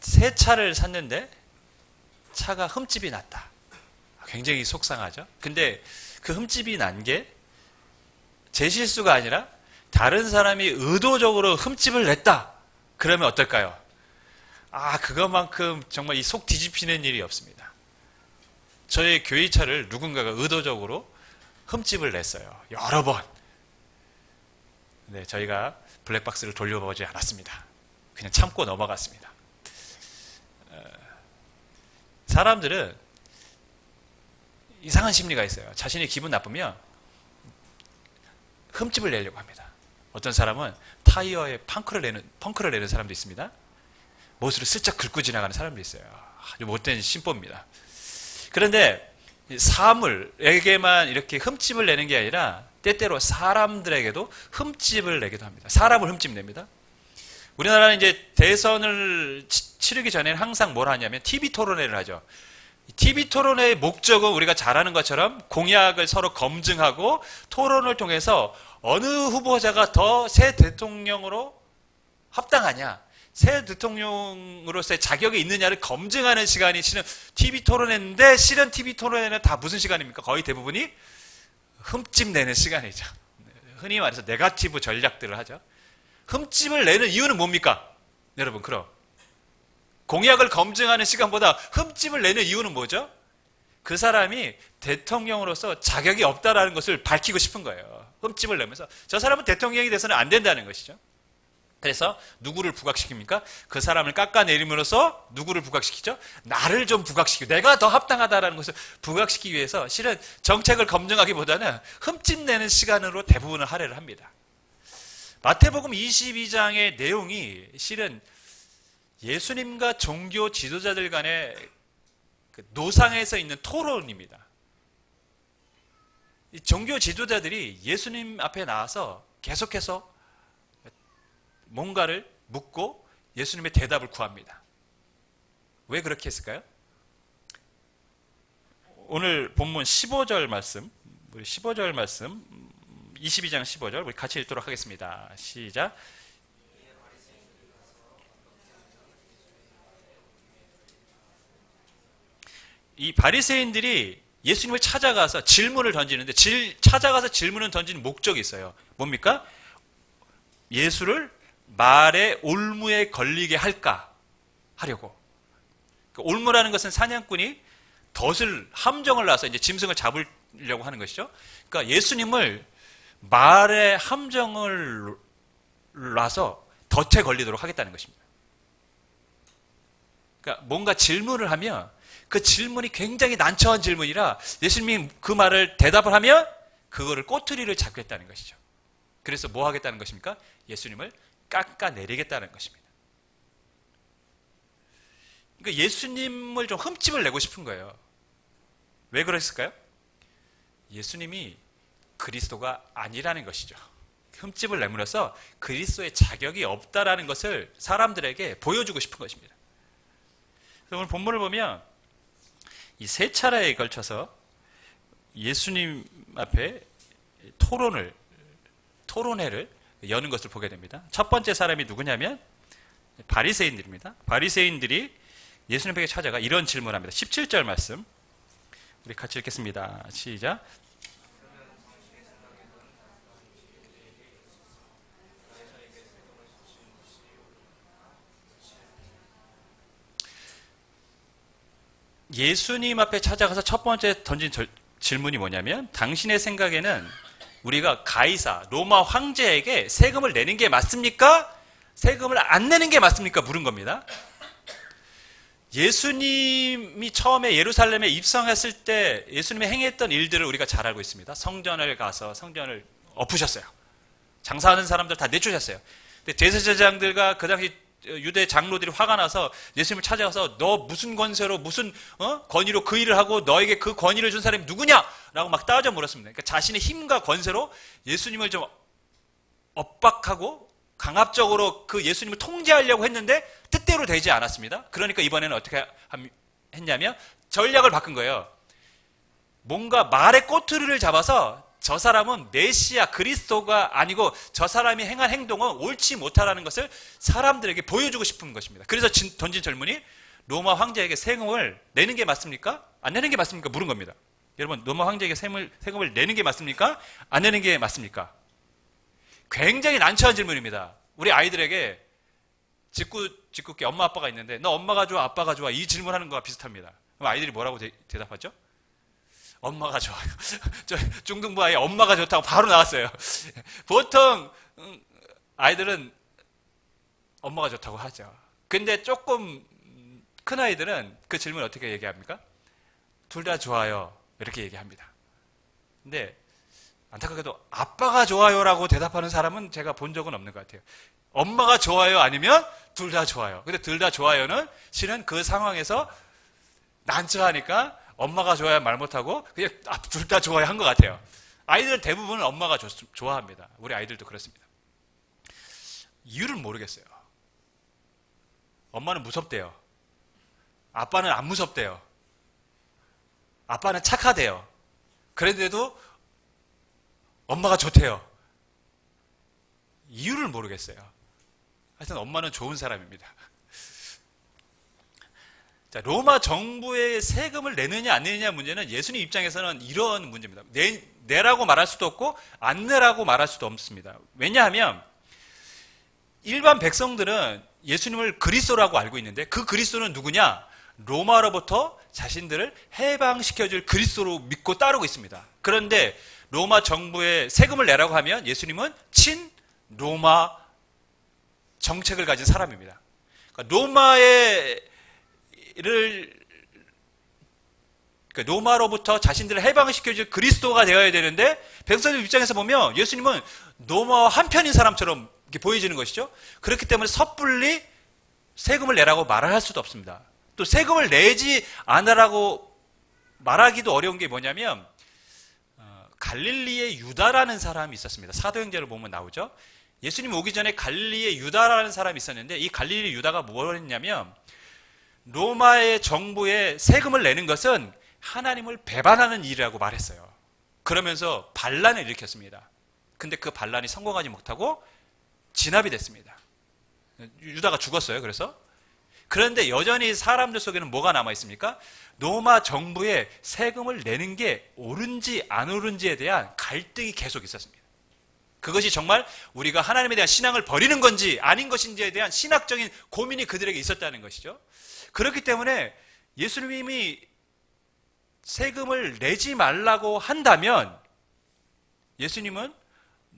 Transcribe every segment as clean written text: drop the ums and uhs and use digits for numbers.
새 차를 샀는데 차가 흠집이 났다. 굉장히 속상하죠. 근데 그 흠집이 난 게 제 실수가 아니라 다른 사람이 의도적으로 흠집을 냈다. 그러면 어떨까요? 그것만큼 정말 이 속 뒤집히는 일이 없습니다. 저의 교회차를 누군가가 의도적으로 흠집을 냈어요. 여러 번. 네, 저희가 블랙박스를 돌려보지 않았습니다. 그냥 참고 넘어갔습니다. 사람들은 이상한 심리가 있어요. 자신이 기분 나쁘면 흠집을 내려고 합니다. 어떤 사람은 타이어에 펑크를 내는 사람도 있습니다. 못으로 슬쩍 긁고 지나가는 사람도 있어요. 아주 못된 심보입니다. 그런데 사물에게만 이렇게 흠집을 내는 게 아니라 때때로 사람들에게도 흠집을 내기도 합니다. 사람을 흠집 냅니다. 우리나라는 이제 대선을 치르기 전에는 항상 뭘 하냐면 TV 토론회를 하죠. TV 토론회의 목적은 우리가 잘 아는 것처럼 공약을 서로 검증하고 토론을 통해서 어느 후보자가 더 새 대통령으로 합당하냐, 새 대통령으로서의 자격이 있느냐를 검증하는 시간이 실은 TV 토론회인데, 실은 TV 토론회는 다 무슨 시간입니까? 거의 대부분이 흠집 내는 시간이죠. 흔히 말해서 네거티브 전략들을 하죠. 흠집을 내는 이유는 뭡니까? 여러분, 그럼 공약을 검증하는 시간보다 흠집을 내는 이유는 뭐죠? 그 사람이 대통령으로서 자격이 없다라는 것을 밝히고 싶은 거예요. 흠집을 내면서 저 사람은 대통령이 돼서는 안 된다는 것이죠. 그래서 누구를 부각시킵니까? 그 사람을 깎아내림으로써 누구를 부각시키죠? 나를 좀 부각시키고 내가 더 합당하다라는 것을 부각시키기 위해서 실은 정책을 검증하기보다는 흠집 내는 시간으로 대부분을 할애를 합니다. 마태복음 22장의 내용이 실은 예수님과 종교 지도자들 간의 노상에서 있는 토론입니다. 이 종교 지도자들이 예수님 앞에 나와서 계속해서 뭔가를 묻고 예수님의 대답을 구합니다. 왜 그렇게 했을까요? 오늘 본문 15절 말씀, 우리 15절 말씀, 22장 15절 우리 같이 읽도록 하겠습니다. 시작. 이 바리새인들이 예수님을 찾아가서 질문을 던지는데 찾아가서 질문을 던지는 목적이 있어요. 뭡니까? 예수를 말의 올무에 걸리게 할까 하려고. 올무라는 것은 사냥꾼이 덫을 함정을 놔서 이제 짐승을 잡으려고 하는 것이죠. 그러니까 예수님을 말의 함정을 놔서 덫에 걸리도록 하겠다는 것입니다. 그러니까 뭔가 질문을 하면 그 질문이 굉장히 난처한 질문이라 예수님이 그 말을 대답을 하면 그거를 꼬투리를 잡겠다는 것이죠. 그래서 뭐 하겠다는 것입니까? 예수님을 깎아내리겠다는 것입니다. 그러니까 예수님을 좀 흠집을 내고 싶은 거예요. 왜 그랬을까요? 예수님이 그리스도가 아니라는 것이죠. 흠집을 내므로써 그리스도의 자격이 없다라는 것을 사람들에게 보여주고 싶은 것입니다. 그래서 오늘 본문을 보면 이 세 차례에 걸쳐서 예수님 앞에 토론회를 여는 것을 보게 됩니다. 첫 번째 사람이 누구냐면 바리새인들입니다. 바리새인들이 예수님에게 찾아가 이런 질문을 합니다. 17절 말씀 우리 같이 읽겠습니다. 시작. 예수님 앞에 찾아가서 첫 번째 던진 질문이 뭐냐면 당신의 생각에는 우리가 가이사, 로마 황제에게 세금을 내는 게 맞습니까? 세금을 안 내는 게 맞습니까? 물은 겁니다. 예수님이 처음에 예루살렘에 입성했을 때 예수님이 행했던 일들을 우리가 잘 알고 있습니다. 성전을 가서 성전을 엎으셨어요. 장사하는 사람들 다 내쫓으셨어요. 근데 대제사장들과 그 당시 유대 장로들이 화가 나서 예수님을 찾아가서 너 무슨 권세로 무슨 권위로 그 일을 하고 너에게 그 권위를 준 사람이 누구냐? 라고 막 따져 물었습니다. 그러니까 자신의 힘과 권세로 예수님을 좀 엇박하고 강압적으로 그 예수님을 통제하려고 했는데 뜻대로 되지 않았습니다. 그러니까 이번에는 어떻게 했냐면 전략을 바꾼 거예요. 뭔가 말의 꼬투리를 잡아서 저 사람은 메시아 그리스도가 아니고 저 사람이 행한 행동은 옳지 못하다는 것을 사람들에게 보여주고 싶은 것입니다. 그래서 던진 질문이 로마 황제에게 세금을 내는 게 맞습니까? 안 내는 게 맞습니까? 물은 겁니다. 여러분, 로마 황제에게 세금을 내는 게 맞습니까? 안 내는 게 맞습니까? 굉장히 난처한 질문입니다. 우리 아이들에게 짓궂게 엄마 아빠가 있는데 너 엄마가 좋아 아빠가 좋아 이 질문하는 거와 비슷합니다. 그럼 아이들이 뭐라고 대답하죠? 엄마가 좋아요. 저 중등부 아이 엄마가 좋다고 바로 나왔어요. 보통 아이들은 엄마가 좋다고 하죠. 근데 조금 큰 아이들은 그 질문 어떻게 얘기합니까? 둘 다 좋아요. 이렇게 얘기합니다. 근데 안타깝게도 아빠가 좋아요라고 대답하는 사람은 제가 본 적은 없는 것 같아요. 엄마가 좋아요 아니면 둘 다 좋아요. 근데 둘 다 좋아요는 실은 그 상황에서 난처하니까 엄마가 좋아야 말 못하고 그냥 둘 다 좋아요 한 것 같아요. 아이들 대부분은 엄마가 좋아합니다. 우리 아이들도 그렇습니다. 이유를 모르겠어요. 엄마는 무섭대요. 아빠는 안 무섭대요. 아빠는 착하대요. 그런데도 엄마가 좋대요. 이유를 모르겠어요. 하여튼 엄마는 좋은 사람입니다. 자, 로마 정부의 세금을 내느냐 안 내느냐 문제는 예수님 입장에서는 이런 문제입니다. 내라고 말할 수도 없고 안 내라고 말할 수도 없습니다. 왜냐하면 일반 백성들은 예수님을 그리스도라고 알고 있는데 그 그리스도는 누구냐? 로마로부터 자신들을 해방시켜줄 그리스도로 믿고 따르고 있습니다. 그런데 로마 정부에 세금을 내라고 하면 예수님은 친 로마 정책을 가진 사람입니다. 그러니까 로마로부터 자신들을 해방시켜줄 그리스도가 되어야 되는데 백성들 입장에서 보면 예수님은 로마와 한편인 사람처럼 이렇게 보여지는 것이죠. 그렇기 때문에 섣불리 세금을 내라고 말을 할 수도 없습니다. 또 세금을 내지 않으라고 말하기도 어려운 게 뭐냐면 갈릴리의 유다라는 사람이 있었습니다. 사도행전을 보면 나오죠. 예수님 오기 전에 갈릴리의 유다라는 사람이 있었는데 이 갈릴리 유다가 뭘 했냐면 로마의 정부에 세금을 내는 것은 하나님을 배반하는 일이라고 말했어요. 그러면서 반란을 일으켰습니다. 근데 그 반란이 성공하지 못하고 진압이 됐습니다. 유다가 죽었어요. 그런데 여전히 사람들 속에는 뭐가 남아 있습니까? 로마 정부에 세금을 내는 게 옳은지 안 옳은지에 대한 갈등이 계속 있었습니다. 그것이 정말 우리가 하나님에 대한 신앙을 버리는 건지 아닌 것인지에 대한 신학적인 고민이 그들에게 있었다는 것이죠. 그렇기 때문에 예수님이 세금을 내지 말라고 한다면 예수님은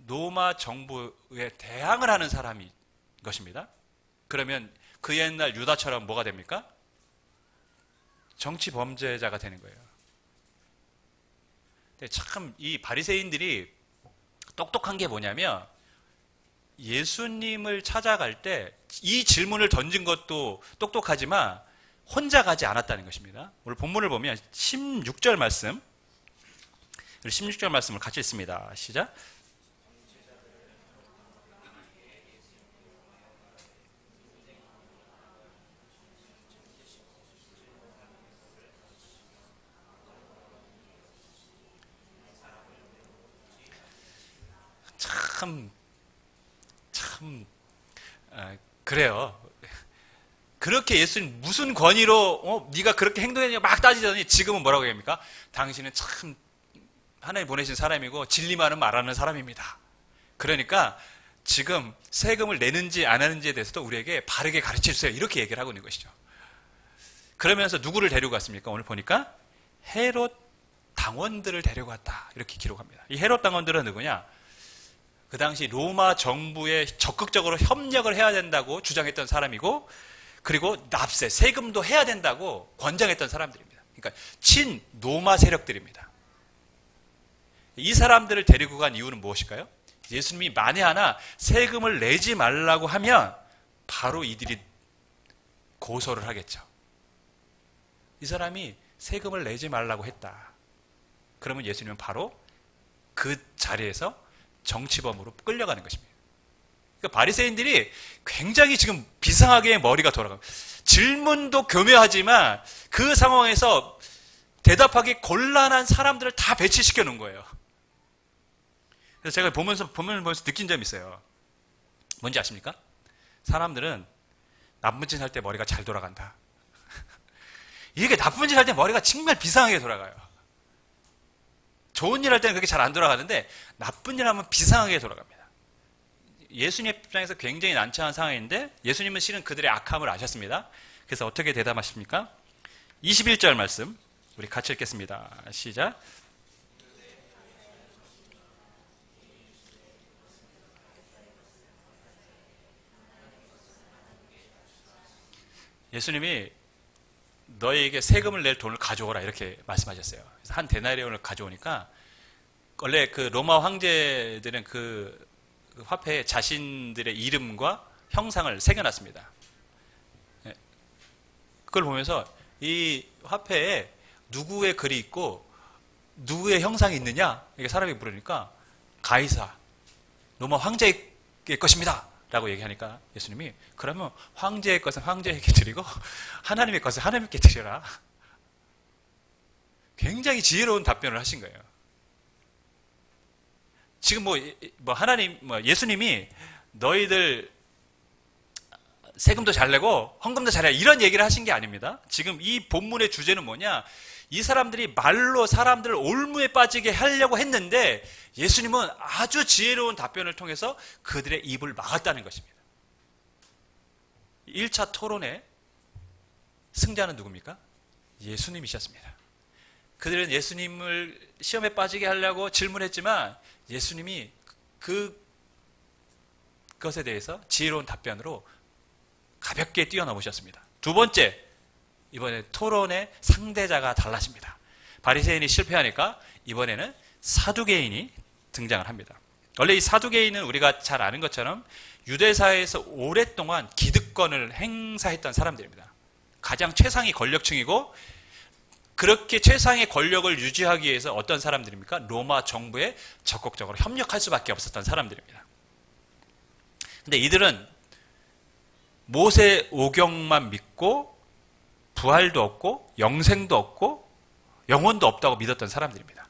로마 정부에 대항을 하는 사람인 것입니다. 그러면 그 옛날 유다처럼 뭐가 됩니까? 정치 범죄자가 되는 거예요. 참 이 바리새인들이 똑똑한 게 뭐냐면 예수님을 찾아갈 때 이 질문을 던진 것도 똑똑하지만 혼자 가지 않았다는 것입니다. 오늘 본문을 보면 16절 말씀 16절 말씀을 같이 읽습니다. 시작. 그래요. 그렇게 예수님 무슨 권위로 네가 그렇게 행동했냐 막 따지더니 지금은 뭐라고 합니까? 당신은 참 하나님 보내신 사람이고 진리만은 말하는 사람입니다. 그러니까 지금 세금을 내는지 안 하는지에 대해서도 우리에게 바르게 가르쳐 주세요. 이렇게 얘기를 하고 있는 것이죠. 그러면서 누구를 데리고 갔습니까? 오늘 보니까 헤롯 당원들을 데려갔다. 이렇게 기록합니다. 이 헤롯 당원들은 누구냐? 그 당시 로마 정부에 적극적으로 협력을 해야 된다고 주장했던 사람이고 그리고 납세, 세금도 해야 된다고 권장했던 사람들입니다. 그러니까 친로마 세력들입니다. 이 사람들을 데리고 간 이유는 무엇일까요? 예수님이 만에 하나 세금을 내지 말라고 하면 바로 이들이 고소를 하겠죠. 이 사람이 세금을 내지 말라고 했다. 그러면 예수님은 바로 그 자리에서 정치범으로 끌려가는 것입니다. 그러니까 바리새인들이 굉장히 지금 비상하게 머리가 돌아가요. 질문도 교묘하지만 그 상황에서 대답하기 곤란한 사람들을 다 배치시켜 놓은 거예요. 그래서 제가 보면서 느낀 점이 있어요. 뭔지 아십니까? 사람들은 나쁜 짓 할 때 머리가 잘 돌아간다. 이게 나쁜 짓 할 때 머리가 정말 비상하게 돌아가요. 좋은 일 할 때는 그렇게 잘 안 돌아가는데 나쁜 일 하면 비상하게 돌아갑니다. 예수님 입장에서 굉장히 난처한 상황인데 예수님은 실은 그들의 악함을 아셨습니다. 그래서 어떻게 대답하십니까? 21절 말씀 우리 같이 읽겠습니다. 시작. 예수님이 너희에게 세금을 낼 돈을 가져오라 이렇게 말씀하셨어요. 그래서 한 데나리온을 가져오니까 원래 그 로마 황제들은 그 화폐에 자신들의 이름과 형상을 새겨놨습니다. 그걸 보면서 이 화폐에 누구의 글이 있고 누구의 형상이 있느냐 이게 사람이 물으니까 가이사 로마 황제의 것입니다 라고 얘기하니까 예수님이 그러면 황제의 것은 황제에게 드리고 하나님의 것은 하나님께 드려라. 굉장히 지혜로운 답변을 하신 거예요. 지금 예수님이 너희들 세금도 잘 내고 헌금도 잘해 이런 얘기를 하신 게 아닙니다. 지금 이 본문의 주제는 뭐냐? 이 사람들이 말로 사람들을 올무에 빠지게 하려고 했는데 예수님은 아주 지혜로운 답변을 통해서 그들의 입을 막았다는 것입니다. 1차 토론의 승자는 누굽니까? 예수님이셨습니다. 그들은 예수님을 시험에 빠지게 하려고 질문했지만 예수님이 그것에 대해서 지혜로운 답변으로 가볍게 뛰어넘으셨습니다. 두 번째, 이번에 토론의 상대자가 달라집니다. 바리새인이 실패하니까 이번에는 사두개인이 등장을 합니다. 원래 이 사두개인은 우리가 잘 아는 것처럼 유대사회에서 오랫동안 기득권을 행사했던 사람들입니다. 가장 최상위 권력층이고 그렇게 최상의 권력을 유지하기 위해서 어떤 사람들입니까? 로마 정부에 적극적으로 협력할 수밖에 없었던 사람들입니다. 근데 이들은 모세 오경만 믿고 부활도 없고 영생도 없고 영혼도 없다고 믿었던 사람들입니다.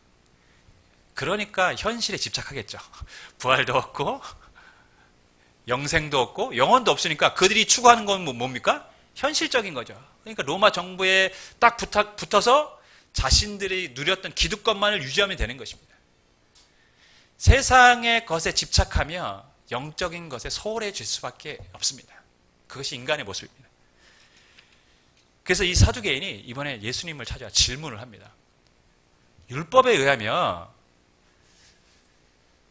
그러니까 현실에 집착하겠죠. 부활도 없고 영생도 없고 영혼도 없으니까 그들이 추구하는 건 뭡니까? 현실적인 거죠. 그러니까 로마 정부에 딱 붙어서 자신들이 누렸던 기득권만을 유지하면 되는 것입니다. 세상의 것에 집착하며 영적인 것에 소홀해질 수밖에 없습니다. 그것이 인간의 모습입니다. 그래서 이 사두개인이 이번에 예수님을 찾아 질문을 합니다. 율법에 의하면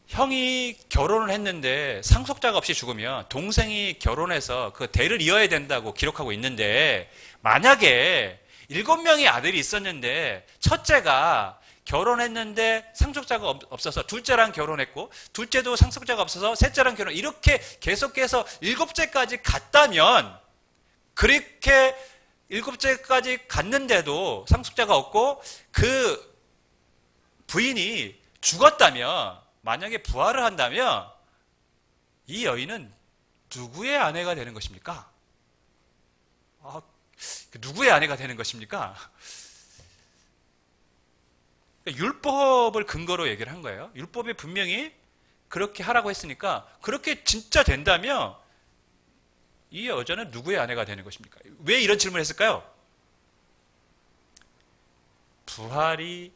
형이 결혼을 했는데 상속자가 없이 죽으면 동생이 결혼해서 그 대를 이어야 된다고 기록하고 있는데 만약에 7명의 아들이 있었는데 첫째가 결혼했는데 상속자가 없어서 둘째랑 결혼했고 둘째도 상속자가 없어서 셋째랑 결혼 이렇게 계속해서 7째까지 갔다면 그렇게 7째까지 갔는데도 상속자가 없고 그 부인이 죽었다면 만약에 부활을 한다면 이 여인은 누구의 아내가 되는 것입니까? 누구의 아내가 되는 것입니까? 율법을 근거로 얘기를 한 거예요. 율법이 분명히 그렇게 하라고 했으니까 그렇게 진짜 된다면 이 여자는 누구의 아내가 되는 것입니까? 왜 이런 질문을 했을까요? 부활이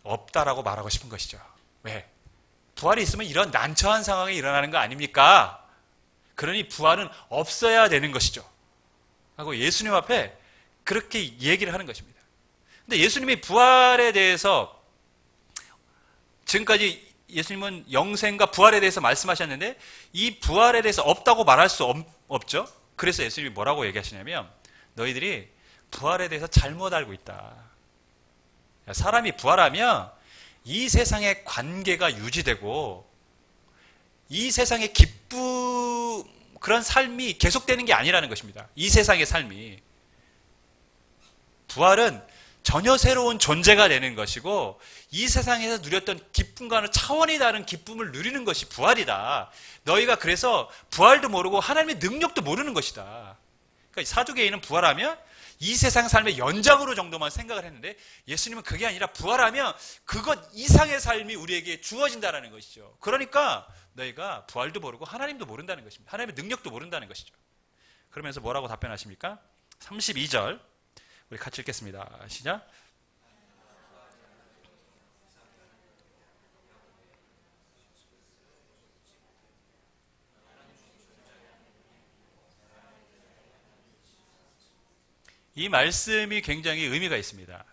없다라고 말하고 싶은 것이죠. 왜? 부활이 있으면 이런 난처한 상황이 일어나는 거 아닙니까? 그러니 부활은 없어야 되는 것이죠. 하고 예수님 앞에 그렇게 얘기를 하는 것입니다. 근데 예수님이 부활에 대해서 지금까지 예수님은 영생과 부활에 대해서 말씀하셨는데 이 부활에 대해서 없다고 말할 수 없죠. 그래서 예수님이 뭐라고 얘기하시냐면 너희들이 부활에 대해서 잘못 알고 있다. 사람이 부활하면 이 세상의 관계가 유지되고 이 세상의 기쁨 그런 삶이 계속되는 게 아니라는 것입니다. 이 세상의 삶이. 부활은 전혀 새로운 존재가 되는 것이고 이 세상에서 누렸던 기쁨과는 차원이 다른 기쁨을 누리는 것이 부활이다. 너희가 그래서 부활도 모르고 하나님의 능력도 모르는 것이다. 그러니까 사두개인은 부활하면 이 세상 삶의 연장으로 정도만 생각을 했는데 예수님은 그게 아니라 부활하면 그것 이상의 삶이 우리에게 주어진다는 것이죠. 그러니까 너희가 부활도 모르고 하나님도 모른다는 것입니다. 하나님의 능력도 모른다는 것이죠. 그러면서 뭐라고 답변하십니까? 32절 우리 같이 읽겠습니다. 시작. 이 말씀이 굉장히 의미가 있습니다.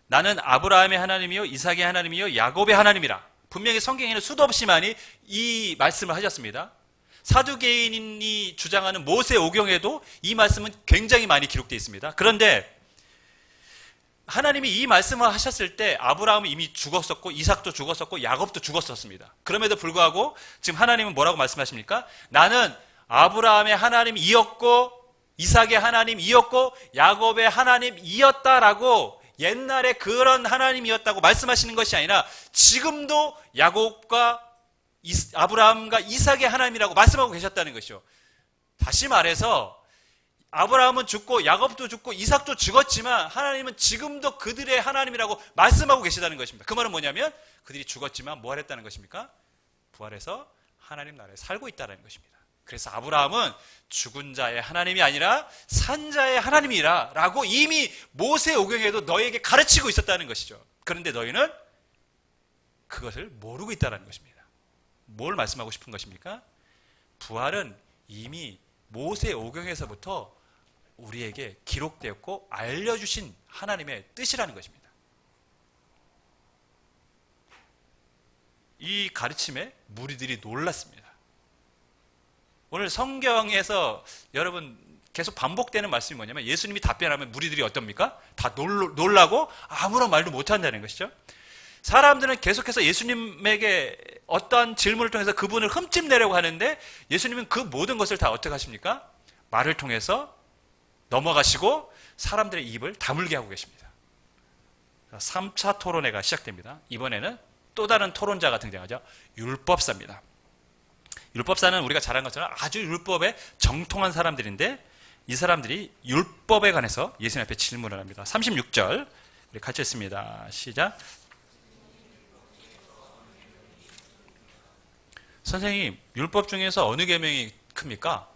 나는 아브라함의 하나님이요 이삭의 하나님이요 야곱의 하나님이라. 분명히 성경에는 수도 없이 많이 이 말씀을 하셨습니다. 사두개인이 주장하는 모세 오경에도 이 말씀은 굉장히 많이 기록되어 있습니다. 그런데 하나님이 이 말씀을 하셨을 때 아브라함은 이미 죽었었고 이삭도 죽었었고 야곱도 죽었었습니다. 그럼에도 불구하고 지금 하나님은 뭐라고 말씀하십니까? 나는 아브라함의 하나님이었고 이삭의 하나님이었고 야곱의 하나님이었다라고 옛날에 그런 하나님이었다고 말씀하시는 것이 아니라 지금도 야곱과 아브라함과 이삭의 하나님이라고 말씀하고 계셨다는 것이죠. 다시 말해서 아브라함은 죽고 야곱도 죽고 이삭도 죽었지만 하나님은 지금도 그들의 하나님이라고 말씀하고 계시다는 것입니다. 그 말은 뭐냐면 그들이 죽었지만 부활했다는 것입니까? 부활해서 하나님 나라에 살고 있다는 것입니다. 그래서 아브라함은 죽은 자의 하나님이 아니라 산 자의 하나님이라 라고 이미 모세오경에도 너에게 가르치고 있었다는 것이죠. 그런데 너희는 그것을 모르고 있다는 것입니다. 뭘 말씀하고 싶은 것입니까? 부활은 이미 모세오경에서부터 우리에게 기록되었고 알려주신 하나님의 뜻이라는 것입니다. 이 가르침에 무리들이 놀랐습니다. 오늘 성경에서 여러분 계속 반복되는 말씀이 뭐냐면 예수님이 답변하면 무리들이 어떻습니까? 다 놀라고 아무런 말도 못한다는 것이죠. 사람들은 계속해서 예수님에게 어떤 질문을 통해서 그분을 흠집내려고 하는데 예수님은 그 모든 것을 다 어떻게 하십니까? 말을 통해서 넘어가시고 사람들의 입을 다물게 하고 계십니다. 3차 토론회가 시작됩니다. 이번에는 또 다른 토론자가 등장하죠. 율법사입니다. 율법사는 우리가 잘 아는 것처럼 아주 율법에 정통한 사람들인데 이 사람들이 율법에 관해서 예수님 앞에 질문을 합니다. 36절 우리 같이 읽습니다. 시작. 선생님, 율법 중에서 어느 계명이 큽니까?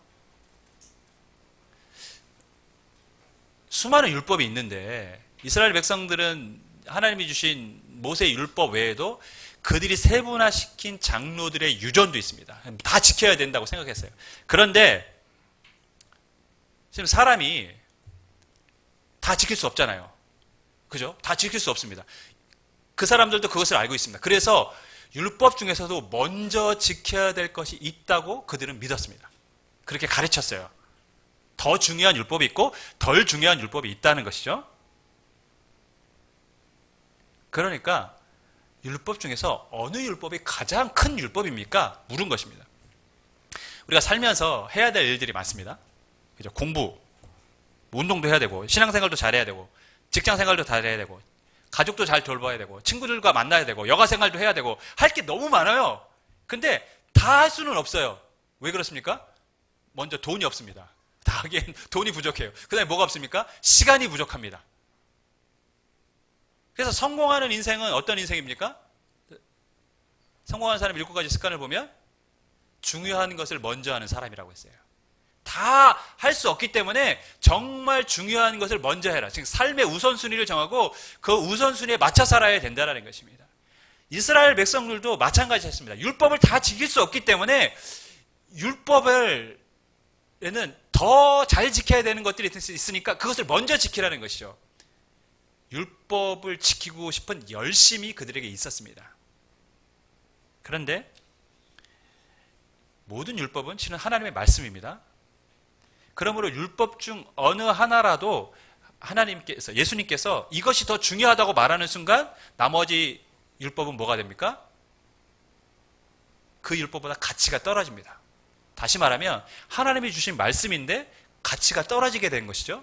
수많은 율법이 있는데 이스라엘 백성들은 하나님이 주신 모세 율법 외에도 그들이 세분화시킨 장로들의 유전도 있습니다. 다 지켜야 된다고 생각했어요. 그런데 지금 사람이 다 지킬 수 없잖아요. 그죠? 다 지킬 수 없습니다. 그 사람들도 그것을 알고 있습니다. 그래서 율법 중에서도 먼저 지켜야 될 것이 있다고 그들은 믿었습니다. 그렇게 가르쳤어요. 더 중요한 율법이 있고 덜 중요한 율법이 있다는 것이죠. 그러니까 율법 중에서 어느 율법이 가장 큰 율법입니까? 물은 것입니다. 우리가 살면서 해야 될 일들이 많습니다. 그죠? 공부, 운동도 해야 되고 신앙생활도 잘해야 되고 직장생활도 잘해야 되고 가족도 잘 돌봐야 되고 친구들과 만나야 되고 여가생활도 해야 되고 할 게 너무 많아요. 근데 다 할 수는 없어요. 왜 그렇습니까? 먼저 돈이 없습니다. 다 하기엔 돈이 부족해요. 그 다음에 뭐가 없습니까? 시간이 부족합니다. 그래서 성공하는 인생은 어떤 인생입니까? 성공하는 사람의 7가지 습관을 보면 중요한 것을 먼저 하는 사람이라고 했어요. 다 할 수 없기 때문에 정말 중요한 것을 먼저 해라. 지금 삶의 우선순위를 정하고 그 우선순위에 맞춰 살아야 된다는 것입니다. 이스라엘 백성들도 마찬가지였습니다. 율법을 다 지킬 수 없기 때문에 율법에는 더 잘 지켜야 되는 것들이 있으니까 그것을 먼저 지키라는 것이죠. 율법을 지키고 싶은 열심이 그들에게 있었습니다. 그런데 모든 율법은 실은 하나님의 말씀입니다. 그러므로 율법 중 어느 하나라도 하나님께서, 예수님께서 이것이 더 중요하다고 말하는 순간 나머지 율법은 뭐가 됩니까? 그 율법보다 가치가 떨어집니다. 다시 말하면 하나님이 주신 말씀인데 가치가 떨어지게 된 것이죠.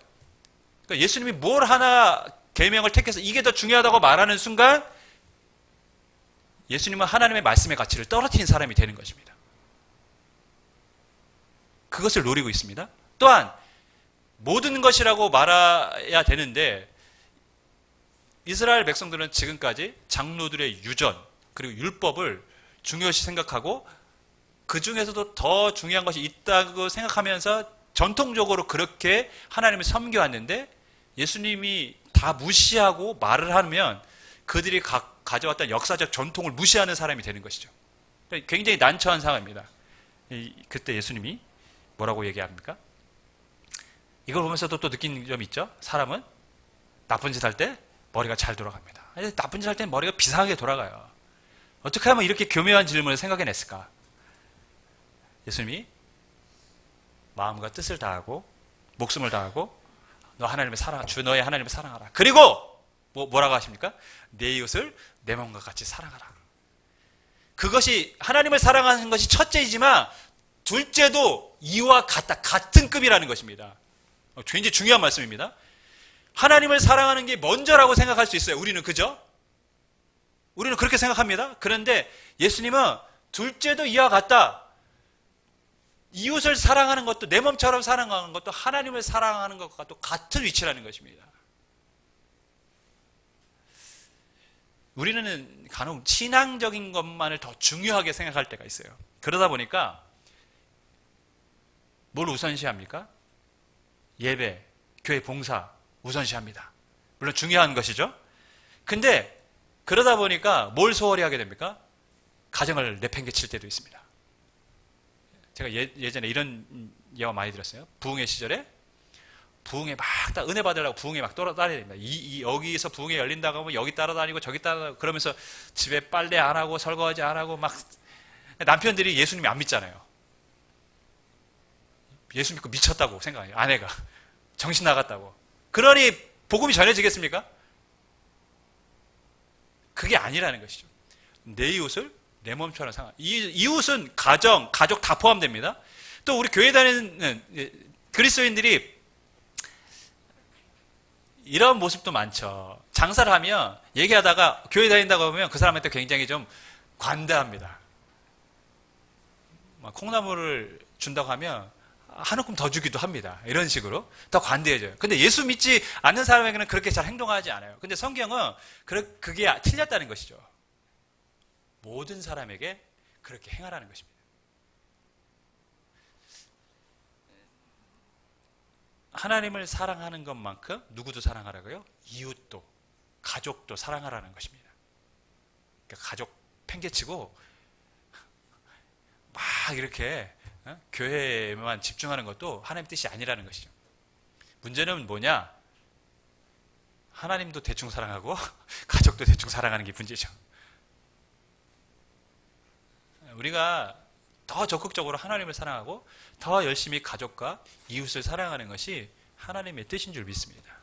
그러니까 예수님이 뭘 하나 계명을 택해서 이게 더 중요하다고 말하는 순간 예수님은 하나님의 말씀의 가치를 떨어뜨린 사람이 되는 것입니다. 그것을 노리고 있습니다. 또한 모든 것이라고 말해야 되는데 이스라엘 백성들은 지금까지 장로들의 유전 그리고 율법을 중요시 생각하고 그 중에서도 더 중요한 것이 있다고 생각하면서 전통적으로 그렇게 하나님을 섬겨왔는데 예수님이 다 무시하고 말을 하면 그들이 가져왔던 역사적 전통을 무시하는 사람이 되는 것이죠. 굉장히 난처한 상황입니다. 그때 예수님이 뭐라고 얘기합니까? 이걸 보면서도 또 느낀 점이 있죠. 사람은 나쁜 짓 할 때 머리가 잘 돌아갑니다. 나쁜 짓 할 때 머리가 비상하게 돌아가요. 어떻게 하면 이렇게 교묘한 질문을 생각해냈을까? 예수님이 마음과 뜻을 다하고 목숨을 다하고 주 너의 하나님을 사랑하라. 그리고 뭐라고 하십니까? 내 이웃을 내 몸과 같이 사랑하라. 그것이 하나님을 사랑하는 것이 첫째이지만 둘째도 이와 같은 급이라는 것입니다. 굉장히 중요한 말씀입니다. 하나님을 사랑하는 게 먼저라고 생각할 수 있어요. 우리는 그죠? 우리는 그렇게 생각합니다. 그런데 예수님은 둘째도 이와 같다. 이웃을 사랑하는 것도 내 몸처럼 사랑하는 것도 하나님을 사랑하는 것과 또 같은 위치라는 것입니다. 우리는 간혹 신앙적인 것만을 더 중요하게 생각할 때가 있어요. 그러다 보니까 뭘 우선시합니까? 예배, 교회 봉사 우선시합니다. 물론 중요한 것이죠. 근데 그러다 보니까 뭘 소홀히 하게 됩니까? 가정을 내팽개칠 때도 있습니다. 제가 예전에 이런 예화 많이 들었어요. 부흥회 시절에 부흥회 막 은혜 받으려고 부흥회 막 따라다녀야 됩니다. 여기서 부흥회 열린다고 하면 여기 따라다니고 저기 따라다니고 그러면서 집에 빨래 안 하고 설거지 안 하고 막 남편들이 예수님이 안 믿잖아요. 예수 믿고 미쳤다고 생각해요. 아내가 정신 나갔다고. 그러니 복음이 전해지겠습니까? 그게 아니라는 것이죠. 내 이웃을 내 몸처럼 생각. 이웃은 가족 다 포함됩니다. 또 우리 교회 다니는 그리스도인들이 이런 모습도 많죠. 장사를 하면 얘기하다가 교회 다닌다고 하면 그 사람한테 굉장히 좀 관대합니다. 콩나물을 준다고 하면 한 움큼 더 주기도 합니다. 이런 식으로 더 관대해져요. 근데 예수 믿지 않는 사람에게는 그렇게 잘 행동하지 않아요. 근데 성경은 그게 틀렸다는 것이죠. 모든 사람에게 그렇게 행하라는 것입니다. 하나님을 사랑하는 것만큼 누구도 사랑하라고요? 이웃도, 가족도 사랑하라는 것입니다. 그러니까 가족 팽개치고 막 이렇게 교회에만 집중하는 것도 하나님 뜻이 아니라는 것이죠. 문제는 뭐냐? 하나님도 대충 사랑하고 가족도 대충 사랑하는 게 문제죠. 우리가 더 적극적으로 하나님을 사랑하고 더 열심히 가족과 이웃을 사랑하는 것이 하나님의 뜻인 줄 믿습니다.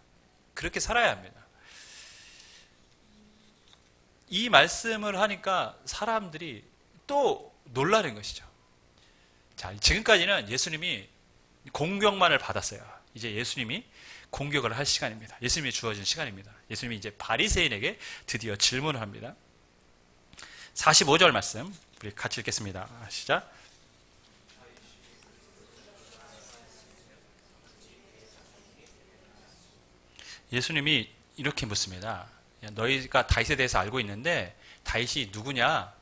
그렇게 살아야 합니다. 이 말씀을 하니까 사람들이 또 놀라는 것이죠. 자, 지금까지는 예수님이 공격만을 받았어요. 이제 예수님이 공격을 할 시간입니다. 예수님이 주어진 시간입니다. 예수님이 이제 바리새인에게 드디어 질문을 합니다. 45절 말씀 우리 같이 읽겠습니다. 시작. 예수님이 이렇게 묻습니다. 너희가 다윗에 대해서 알고 있는데 다윗이 누구냐?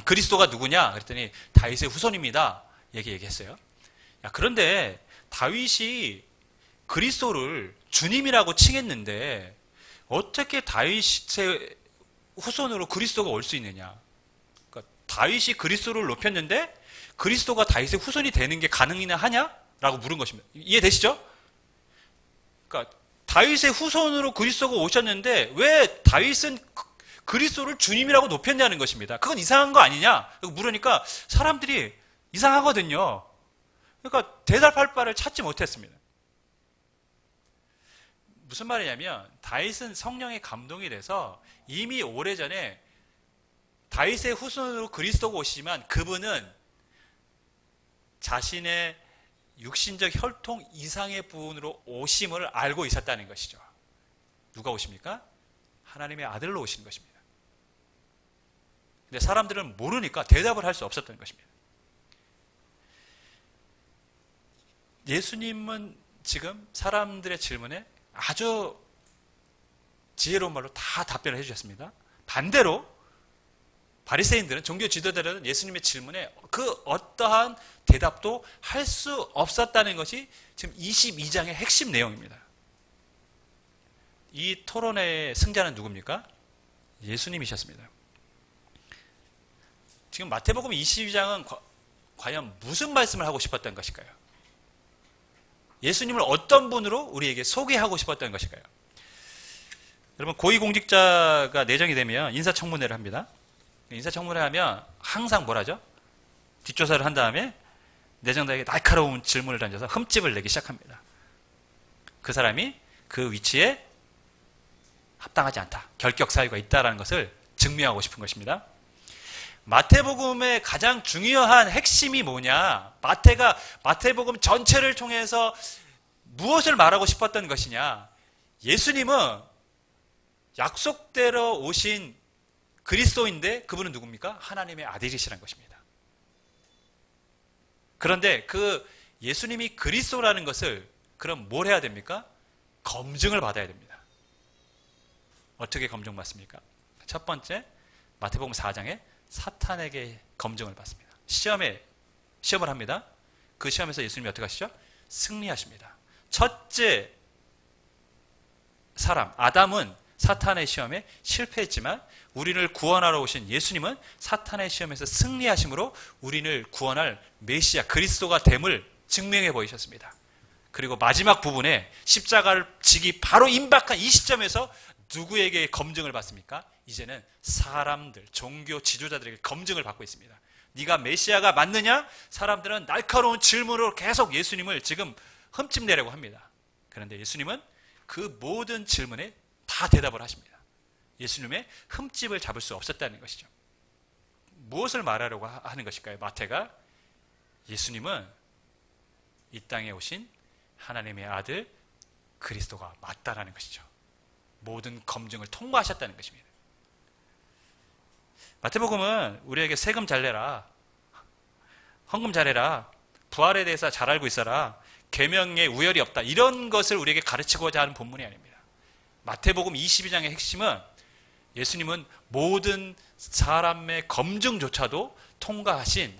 그리스도가 누구냐? 그랬더니 다윗의 후손입니다. 얘기했어요. 그런데 다윗이 그리스도를 주님이라고 칭했는데 어떻게 다윗의 후손으로 그리스도가 올 수 있느냐? 그러니까 다윗이 그리스도를 높였는데 그리스도가 다윗의 후손이 되는 게 가능이나 하냐? 라고 물은 것입니다. 이해되시죠? 그러니까 다윗의 후손으로 그리스도가 오셨는데 왜 다윗은 그리스도를 주님이라고 높였냐는 것입니다. 그건 이상한 거 아니냐? 물으니까 사람들이 이상하거든요. 그러니까 대답할 바를 찾지 못했습니다. 무슨 말이냐면 다윗은 성령의 감동이 돼서 이미 오래전에 다윗의 후손으로 그리스도가 오시지만 그분은 자신의 육신적 혈통 이상의 부분으로 오심을 알고 있었다는 것이죠. 누가 오십니까? 하나님의 아들로 오시는 것입니다. 근데 사람들은 모르니까 대답을 할 수 없었던 것입니다. 예수님은 지금 사람들의 질문에 아주 지혜로운 말로 다 답변을 해주셨습니다. 반대로 바리새인들은, 종교 지도자들은 예수님의 질문에 그 어떠한 대답도 할 수 없었다는 것이 지금 22장의 핵심 내용입니다. 이 토론회의 승자는 누굽니까? 예수님이셨습니다. 지금 마태복음 22장은 과연 무슨 말씀을 하고 싶었던 것일까요? 예수님을 어떤 분으로 우리에게 소개하고 싶었던 것일까요? 여러분, 고위공직자가 내정이 되면 인사청문회를 합니다. 인사청문회 하면 항상 뭐라죠? 뒷조사를 한 다음에 내정자에게 날카로운 질문을 던져서 흠집을 내기 시작합니다. 그 사람이 그 위치에 합당하지 않다, 결격 사유가 있다는 것을 증명하고 싶은 것입니다. 마태복음의 가장 중요한 핵심이 뭐냐? 마태가 마태복음 전체를 통해서 무엇을 말하고 싶었던 것이냐? 예수님은 약속대로 오신 그리스도인데 그분은 누굽니까? 하나님의 아들이시라는 것입니다. 그런데 그 예수님이 그리스도라는 것을 그럼 뭘 해야 됩니까? 검증을 받아야 됩니다. 어떻게 검증받습니까? 첫 번째, 마태복음 4장에 사탄에게 검증을 받습니다. 시험을 합니다. 그 시험에서 예수님이 어떻게 하시죠? 승리하십니다. 첫째 사람 아담은 사탄의 시험에 실패했지만 우리를 구원하러 오신 예수님은 사탄의 시험에서 승리하심으로 우리를 구원할 메시아 그리스도가 됨을 증명해 보이셨습니다. 그리고 마지막 부분에 십자가를 지기 바로 임박한 이 시점에서 누구에게 검증을 받습니까? 이제는 사람들, 종교 지도자들에게 검증을 받고 있습니다. 네가 메시아가 맞느냐? 사람들은 날카로운 질문으로 계속 예수님을 지금 흠집내려고 합니다. 그런데 예수님은 그 모든 질문에 다 대답을 하십니다. 예수님의 흠집을 잡을 수 없었다는 것이죠. 무엇을 말하려고 하는 것일까요? 마태가 예수님은 이 땅에 오신 하나님의 아들 그리스도가 맞다라는 것이죠. 모든 검증을 통과하셨다는 것입니다. 마태복음은 우리에게 세금 잘 내라, 헌금 잘해라, 부활에 대해서 잘 알고 있어라, 계명에 우열이 없다, 이런 것을 우리에게 가르치고자 하는 본문이 아닙니다. 마태복음 22장의 핵심은 예수님은 모든 사람의 검증조차도 통과하신,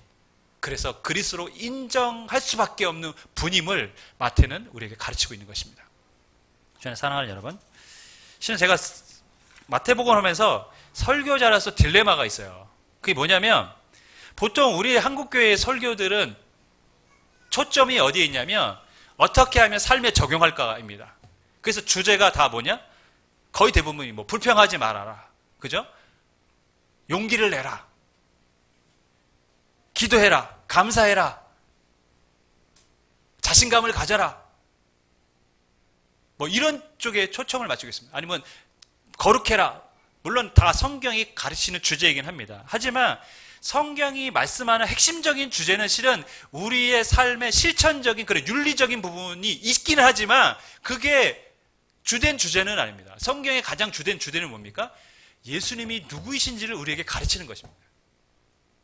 그래서 그리스도로 인정할 수밖에 없는 분임을 마태는 우리에게 가르치고 있는 것입니다. 저는 사랑하는 여러분, 실은 제가 마태복음을 하면서 설교자라서 딜레마가 있어요. 그게 뭐냐면, 보통 우리 한국교회의 설교들은 초점이 어디에 있냐면 어떻게 하면 삶에 적용할까입니다. 그래서 주제가 다 뭐냐? 거의 대부분이 뭐 불평하지 말아라, 그죠? 용기를 내라, 기도해라, 감사해라, 자신감을 가져라, 뭐 이런 쪽에 초점을 맞추겠습니다. 아니면 거룩해라. 물론 다 성경이 가르치는 주제이긴 합니다. 하지만 성경이 말씀하는 핵심적인 주제는 실은 우리의 삶의 실천적인 그런 윤리적인 부분이 있기는 하지만 그게 주된 주제는 아닙니다. 성경의 가장 주된 주제는 뭡니까? 예수님이 누구이신지를 우리에게 가르치는 것입니다.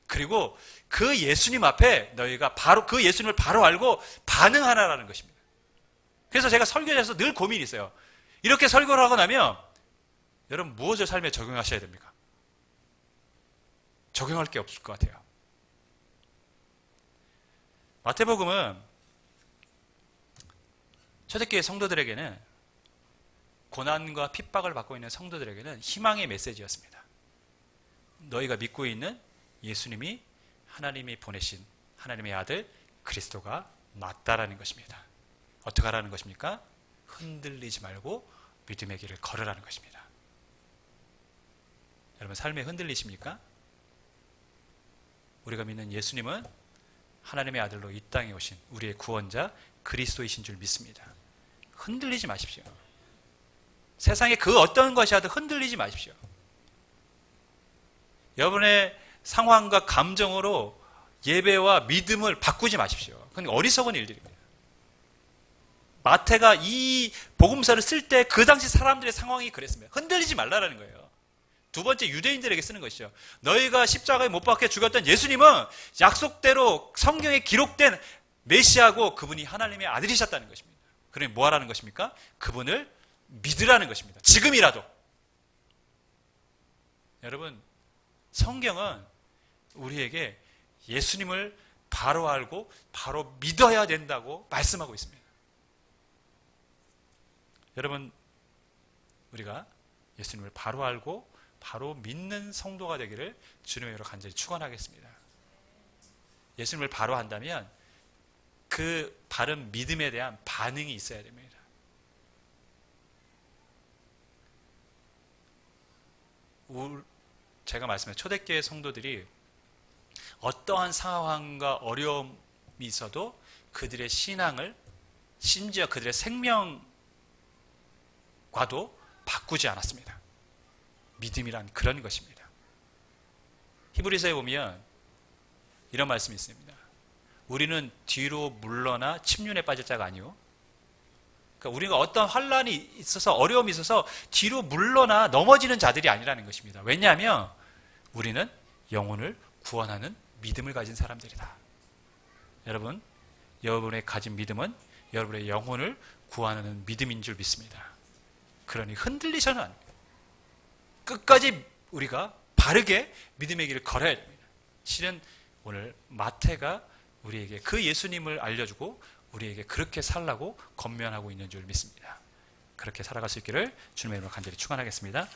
그리고 그 예수님 앞에 너희가 바로 그 예수님을 바로 알고 반응하라라는 것입니다. 그래서 제가 설교자에서 늘 고민이 있어요. 이렇게 설교를 하고 나면 여러분 무엇을 삶에 적용하셔야 됩니까? 적용할 게 없을 것 같아요. 마태복음은 초대교회 성도들에게는, 고난과 핍박을 받고 있는 성도들에게는 희망의 메시지였습니다. 너희가 믿고 있는 예수님이 하나님이 보내신 하나님의 아들 그리스도가 맞다라는 것입니다. 어떻게 하라는 것입니까? 흔들리지 말고 믿음의 길을 걸으라는 것입니다. 여러분 삶에 흔들리십니까? 우리가 믿는 예수님은 하나님의 아들로 이 땅에 오신 우리의 구원자 그리스도이신 줄 믿습니다. 흔들리지 마십시오. 세상에 그 어떤 것이 하든 흔들리지 마십시오. 여러분의 상황과 감정으로 예배와 믿음을 바꾸지 마십시오. 그건 어리석은 일들입니다. 마태가 이 복음서를 쓸 때 그 당시 사람들의 상황이 그랬습니다. 흔들리지 말라라는 거예요. 두 번째, 유대인들에게 쓰는 것이죠. 너희가 십자가에 못 박혀 죽었던 예수님은 약속대로 성경에 기록된 메시아고 그분이 하나님의 아들이셨다는 것입니다. 그러니 뭐 하라는 것입니까? 그분을 믿으라는 것입니다. 지금이라도. 여러분, 성경은 우리에게 예수님을 바로 알고 바로 믿어야 된다고 말씀하고 있습니다. 여러분, 우리가 예수님을 바로 알고 바로 믿는 성도가 되기를 주님의 이름으로 간절히 축원하겠습니다. 예수님을 바로 한다면 그 바른 믿음에 대한 반응이 있어야 됩니다. 제가 말씀한 초대교회 성도들이 어떠한 상황과 어려움이 있어도 그들의 신앙을 심지어 그들의 생명과도 바꾸지 않았습니다. 믿음이란 그런 것입니다. 히브리서에 보면 이런 말씀이 있습니다. 우리는 뒤로 물러나 침륜에 빠질 자가 아니요. 그러니까 우리가 어떤 환란이 있어서 어려움이 있어서 뒤로 물러나 넘어지는 자들이 아니라는 것입니다. 왜냐하면 우리는 영혼을 구원하는 믿음을 가진 사람들이다. 여러분, 여러분의 가진 믿음은 여러분의 영혼을 구원하는 믿음인 줄 믿습니다. 그러니 흔들리셔는 안 돼요. 끝까지 우리가 바르게 믿음의 길을 걸어야 됩니다. 실은 오늘 마태가 우리에게 그 예수님을 알려주고 우리에게 그렇게 살라고 권면하고 있는 줄 믿습니다. 그렇게 살아갈 수 있기를 주님의 이름으로 간절히 축원하겠습니다.